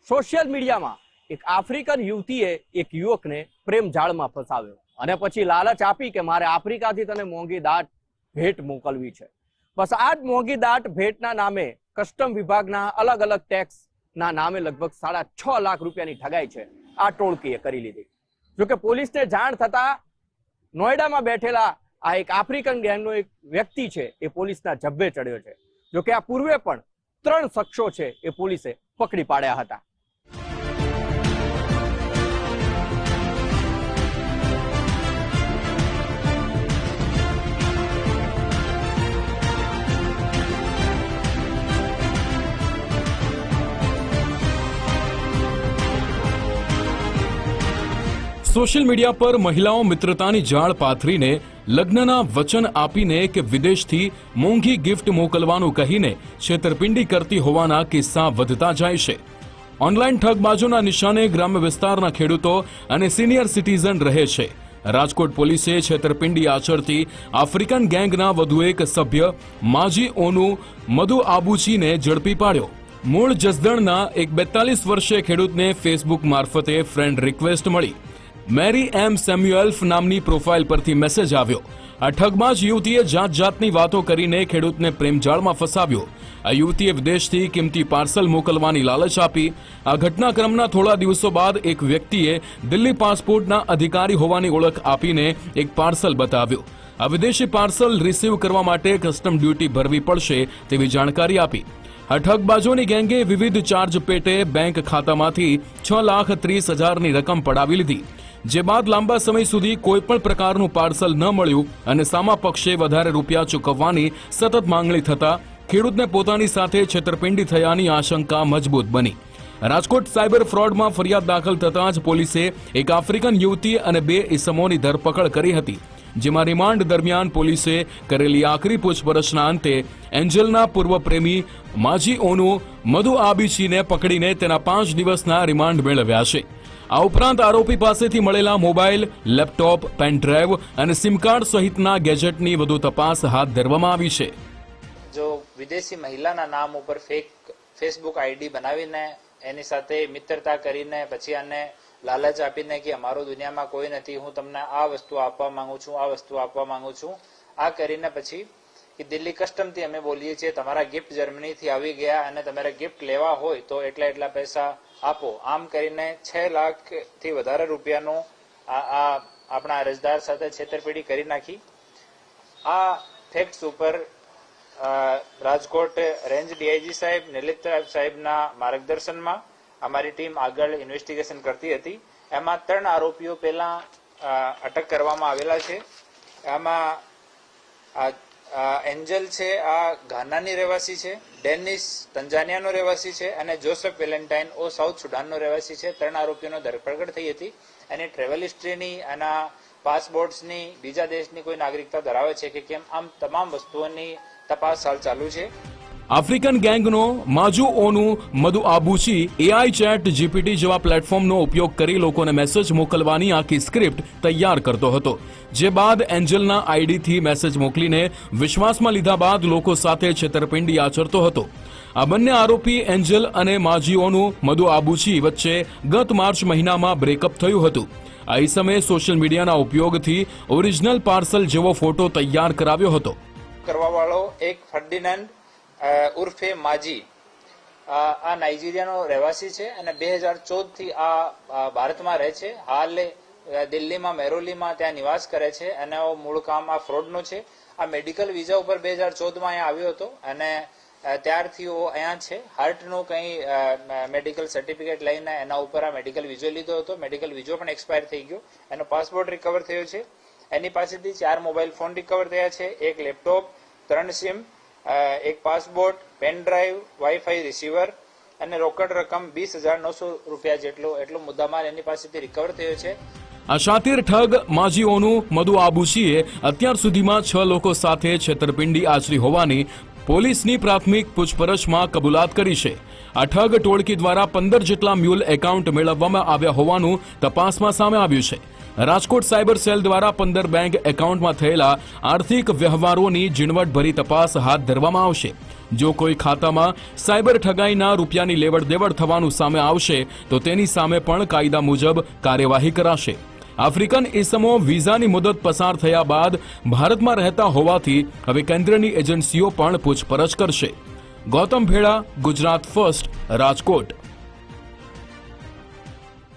Social મીડિયામાં એક African યુવતીએ એક યુવકને પ્રેમ જાળમાં ફસાવ્યો અને પછી લાલચ આપી કે મારે આફ્રિકાથી તને મોંઘી દાટ ભેટ મોકલવી છે. બસ આ જ મોંઘી દાટ ભેટના નામે કસ્ટમ વિભાગના અલગ અલગ ટેક્સના નામે લગભગ 6.5 લાખ રૂપિયાની ઠગાઈ છે આ ટોળકીએ કરી લીધી. જોકે પોલીસને જાણ થતા નોઈડામાં બેઠેલા આ એક આફ્રિકન ગેંગનો એક વ્યક્તિ છે એ પોલીસના જબ્બે ચડ્યો છે. જોકે આ પૂર્વે પણ 3 શખ્સો છે એ પોલીસે પકડી પાડ્યા હતા. સોશિયલ મીડિયા પર મહિલાઓ મિત્રતાની જાળ પાથરીને લગ્નના વચન આપીને કે વિદેશથી મોંઘી ગિફ્ટ મોકલવાનું કહીને છેતરપિંડી કરતી હોવાના કિસ્સા વધતા જાય છે. ઓનલાઈન ઠગબાજોના નિશાને ગ્રામ્ય વિસ્તારના ખેડૂતો અને સિનિયર સિટીઝન રહે છે. રાજકોટ પોલીસે છેતરપિંડી આચરતી આફ્રિકન ગેંગના વધુ એક સભ્ય માજી ઓનુ મધુ આબુચીને ઝડપી પાડ્યો. મૂળ જસદણના એક 42 વર્ષીય ખેડૂતને ફેસબુક મારફતે ફ્રેન્ડ રિક્વેસ્ટ મળી. મેરી એમ સેમ્યુએલ્ફ નામની પ્રોફાઇલ પરથી મેસેજ આવ્યો. આ ઠગબાજ યુવતીએ જાત જાતની વાતો કરીને ખેડૂતને પ્રેમજાળમાં ફસાવ્યો. આ યુવતીએ વિદેશથી કિંમતી પાર્સલ મોકલવાની લાલચ આપી. આ ઘટનાક્રમના થોડા દિવસો બાદ એક વ્યક્તિએ દિલ્હી પાસપોર્ટના અધિકારી હોવાની ઓળખ આપીને એક પાર્સલ બતાવ્યું. આ વિદેશી પાર્સલ રિસીવ કરવા માટે કસ્ટમ ડ્યુટી ભરવી પડશે તેવી જાણકારી આપી. આ ઠગબાજોની ગેંગે વિવિધ ચાર્જ પેટે બેંક ખાતામાંથી 6,30,000ની રકમ પડાવી લીધી. જે બાદ લાંબા સમય સુધી કોઈ પણ પ્રકારનું પાર્સલ ન મળ્યું અને સામા પક્ષે વધારે રૂપિયા ચૂકવવાની સતત માંગણી થતા ખેડૂતને પોતાની સાથે છેતરપિંડી થયાની આશંકા મજબૂત બની. રાજકોટ સાયબર ફ્રોડમાં ફરિયાદ દાખલ થતાં જ પોલીસે એક આફ્રિકન યુવતી અને 2 ઇસમોની ધરપકડ કરી હતી. જેમાં રિમાન્ડ દરમિયાન પોલીસે કરેલી આકરી પૂછપરછના અંતે એન્જલના પૂર્વ પ્રેમી માજી ઓનુ મધુ આબીચીને પકડીને તેના 5 દિવસના રિમાન્ડ મેળવ્યા છે. આ ઉપરાંત આરોપી પાસેથી મળેલા મોબાઈલ, લેપટોપ, પેનડ્રાઈવ અને સિમ કાર્ડ સહિતના ગેજેટની વધુ તપાસ હાથ ધરવામાં આવી છે. જો વિદેશી મહિલાના નામ ઉપર ફેક ફેસબુક આઈડી બનાવીને એની સાથે મિત્રતા કરીને પછી આને લાલચ આપીને કે અમારો દુનિયામાં કોઈ નથી, હું તમને આ વસ્તુ આપવા માંગુ છું, આ વસ્તુ આપવા માંગુ છું, આ કરીને પછી કે દિલ્હી કસ્ટમથી અમે બોલીએ છીએ તમારા ગિફ્ટ જર્મનીથી આવી ગયા અને તમારે ગિફ્ટ લેવા હોય તો એટલા પૈસા આપો. આમ કરીને 6 લાખથી વધારે રૂપિયાનું આપણા અરજદાર સાથે છેતરપિંડી કરી નાખી. આ ફેક્ટ્સ ઉપર રાજકોટ રેન્જ ડીઆઈજી સાહેબ નિલિત સાહેબના માર્ગદર્શનમાં અમારી ટીમ આગળ ઇન્વેસ્ટિગેશન કરતી હતી. એમાં 3 આરોપીઓ પહેલા અટક કરવામાં આવેલા છે. આમાં એન્જલ છે, આ ઘાનાની રહેવાસી છે, ડેનિસ તંજાનિયાનો રહેવાસી છે અને જોસેફ વેલેન્ટાઇન ઓ સાઉથ સુડાનનો રહેવાસી છે. 3 આરોપીઓનો ધરપકડ થઈ હતી. એની ટ્રેવલ હિસ્ટ્રીની, એના પાસપોર્ટ્સની, બીજા દેશની કોઈ નાગરિકતા ધરાવે છે કે કેમ, આમ તમામ વસ્તુઓની તપાસ હાલ ચાલુ છે. આફ્રિકન ગેંગનો માજુ ઓનુ મધુ આબુચી એઆઈ ચેટ જીપીટી જેવા પ્લેટફોર્મનો ઉપયોગ કરી લોકોને મેસેજ મોકલવાની આખી સ્ક્રિપ્ટ તૈયાર કરતો હતો. જે બાદ એન્જલના આઈડીથી મેસેજ મોકલીને વિશ્વાસમાં લીધા બાદ લોકો સાથે છેતરપિંડી આચરતો હતો. આ બંને આરોપી એન્જલ અને માજીઓનુ મધુ આબુચી વચ્ચે ગત માર્ચ મહિનામાં બ્રેકઅપ થયું હતું. આ સમયે સોશિયલ મીડિયાના ઉપયોગથી ઓરિજિનલ પાર્સલ જેવો ફોટો તૈયાર કરાવ્યો હતો. કરવાવાળો એક ફર્ડિનાન્ડ ઉર્ફે માજી આ નાઇજીરિયાનો રહેવાસી છે અને 2014 થી આ ભારતમાં રહે છે. હાલ દિલ્હીમાં મેરોલીમાં ત્યાં નિવાસ કરે છે અને મૂળ કામ આ ફ્રોડનો છે. આ મેડિકલ વિઝા ઉપર 2014માં અહીંયા આવ્યો હતો અને ત્યારથી અહીંયા છે. હાર્ટનું કંઈ મેડિકલ સર્ટિફિકેટ લઈને એના ઉપર આ મેડિકલ વિઝો લીધો હતો. મેડિકલ વિઝો પણ એક્સપાયર થઈ ગયો. એનો પાસપોર્ટ રિકવર થયો છે. એની પાસેથી 4 મોબાઈલ ફોન રિકવર થયા છે, 1 લેપટોપ, 3 સિમ, એક passport, pen drive, wifi receiver અને રોકડ રકમ 20,900 રૂપિયા એટલો મુદ્દામાલ એની પાસેથી રિકવર થયો છે. આ શાતિર ઠગ માજીઓનુ મધુ આબુચીએ અત્યાર સુધીમાં 6 લોકો સાથે છેતરપિંડી આચરી હોવાની પોલીસની પ્રાથમિક પૂછપરછમાં કબૂલાત કરી છે. આ ઠગ ટોળકી દ્વારા 15 જેટલા મ્યુલ એકાઉન્ટ મેળવવામાં આવ્યા હોવાનું તપાસમાં સામે આવ્યું છે. રાજકોટ સાયબર સેલ દ્વારા 15 બેંક એકાઉન્ટમાં થયેલા આર્થિક વ્યવહારોની ઝીણવટભરી તપાસ હાથ ધરવામાં આવશે. જો કોઈ ખાતામાં સાયબર ઠગાઈના રૂપિયાની લેવડ દેવડ થવાનું સામે આવશે તો તેની સામે પણ કાયદા મુજબ કાર્યવાહી કરાશે. આફ્રિકન ઇસમો વિઝાની મુદત પસાર થયા બાદ ભારતમાં રહેતા હોવાથી હવે કેન્દ્રની એજન્સીઓ પણ પૂછપરછ કરશે. ગૌતમ ભેડા, ગુજરાત ફર્સ્ટ, રાજકોટ.